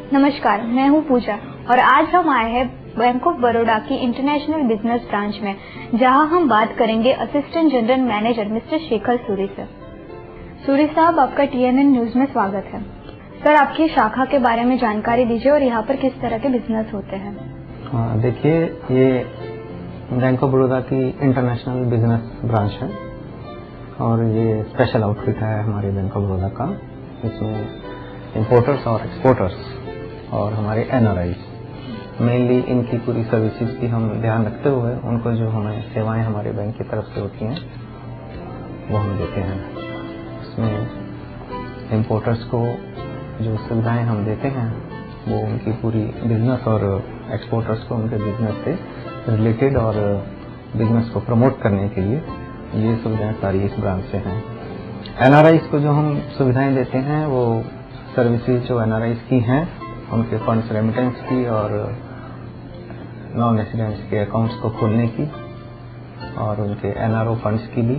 नमस्कार, मैं हूं पूजा और आज हम आए हैं बैंक ऑफ बड़ौदा की इंटरनेशनल बिजनेस ब्रांच में, जहां हम बात करेंगे assistant general manager mister Shekhar Suri से। सूरी साहब, आपका TNN न्यूज में स्वागत है। सर, आपकी शाखा के बारे में जानकारी दीजिए और यहाँ पर किस तरह के बिजनेस होते हैं। देखिए, ये बैंक ऑफ बड़ौदा की इंटरनेशनल बिजनेस ब्रांच है और ये स्पेशल आउटफिट है हमारे बैंक ऑफ बड़ौदा का। इसमें इंपोर्टर्स और एक्सपोर्टर्स और हमारे NRIs मेनली इनकी पूरी सर्विसेज की हम ध्यान रखते हुए उनको जो हमें सेवाएं हमारे बैंक की तरफ से होती हैं वो हम देते हैं। इसमें इंपोर्टर्स को जो सुविधाएं हम देते हैं वो उनकी पूरी बिजनेस और एक्सपोर्टर्स को उनके बिजनेस से रिलेटेड और बिजनेस को प्रमोट करने के लिए ये सुविधाएं सारी इस ब्रांच से हैं। NRIs को जो हम सुविधाएं देते हैं वो सर्विसेज जो NRIs की हैं उनके फंड्स रेमिटेंस की और नॉन रेसिडेंट्स के अकाउंट्स को खोलने की और उनके NRO फंड्स की भी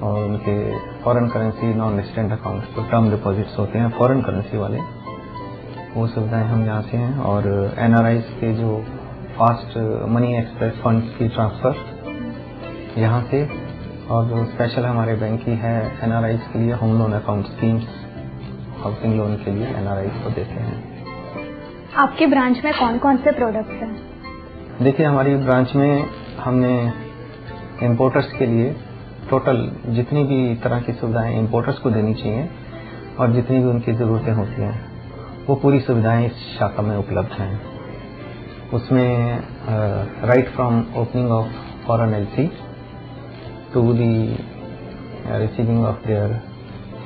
और उनके foreign currency non resident accounts जो टर्म डिपॉजिट्स होते हैं फॉरेन करेंसी वाले, वो सुविधाएं हम यहाँ से हैं। और NRIs के जो फास्ट मनी एक्सप्रेस फंड्स की ट्रांसफर यहाँ से, और जो स्पेशल हमारे बैंक की है NRIs के लिए home loan account schemes, housing loan के लिए NRIs को देते हैं। आपकी ब्रांच में कौन कौन से प्रोडक्ट्स हैं? देखिए, हमारी ब्रांच में हमने इंपोर्टर्स के लिए टोटल जितनी भी तरह की सुविधाएं इंपोर्टर्स को देनी चाहिए और जितनी भी उनकी ज़रूरतें होती हैं वो पूरी सुविधाएं इस शाखा में उपलब्ध हैं। उसमें right from opening of foreign LC to the receiving of their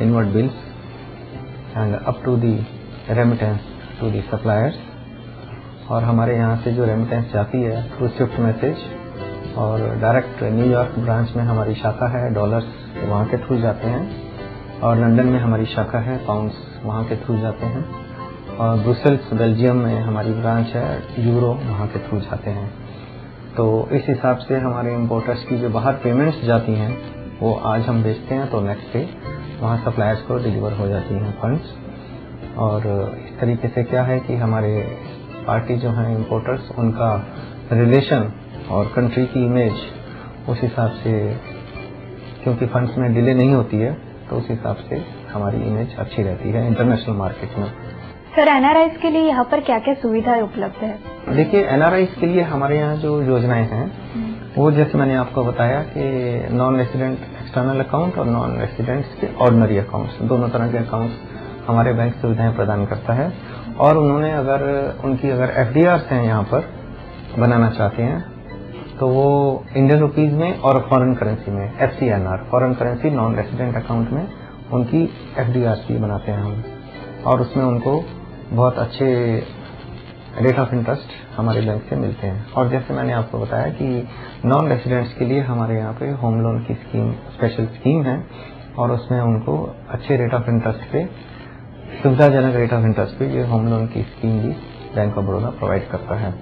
inward bills and up to the remittance to the suppliers. और हमारे यहाँ से जो रेमिटेंस जाती है थ्रू स्विफ्ट मैसेज और डायरेक्ट न्यूयॉर्क ब्रांच में हमारी शाखा है, डॉलर्स वहाँ के थ्रू जाते हैं, और लंदन में हमारी शाखा है, पाउंड्स वहाँ के थ्रू जाते हैं, और ब्रुसेल्स बेल्जियम में हमारी ब्रांच है, यूरो वहाँ के थ्रू जाते हैं। तो इस हिसाब से हमारे इंपोर्टर्स की जो बाहर पेमेंट्स जाती हैं वो आज हम भेजते हैं तो नेक्स्ट डे वहाँ सप्लायर्स को डिलीवर हो जाती हैं फंड्स। और इस तरीके से क्या है कि हमारे पार्टी जो हैं इंपोर्टर्स, उनका रिलेशन और कंट्री की इमेज उस हिसाब से, क्योंकि फंड्स में डिले नहीं होती है तो उस हिसाब से हमारी इमेज अच्छी रहती है इंटरनेशनल मार्केट में। सर, NRIs के लिए यहाँ पर क्या क्या सुविधाएं उपलब्ध है? देखिए, NRIs के लिए हमारे यहाँ जो योजनाएं हैं वो जैसे मैंने आपको बताया कि नॉन रेसिडेंट एक्सटर्नल अकाउंट और नॉन रेसिडेंट्स के ऑर्डिनरी अकाउंट्स, दोनों तरह के अकाउंट्स हमारे बैंक सुविधाएं प्रदान करता है। और उन्होंने उनकी अगर FDRs हैं यहाँ पर बनाना चाहते हैं तो वो इंडियन रुपीज में और फॉरेन करेंसी में FCNR foreign currency non resident account में उनकी FDRs भी बनाते हैं हम, और उसमें उनको बहुत अच्छे रेट ऑफ इंटरेस्ट हमारे बैंक से मिलते हैं। और जैसे मैंने आपको बताया कि नॉन रेसिडेंट्स के लिए हमारे यहाँ पे होम लोन की स्कीम, स्पेशल स्कीम है, और उसमें उनको अच्छे रेट ऑफ इंटरेस्ट पे, सुविधाजनक रेट ऑफ इंटरेस्ट पे ये होम लोन की स्कीम भी बैंक ऑफ बड़ौदा प्रोवाइड करता है।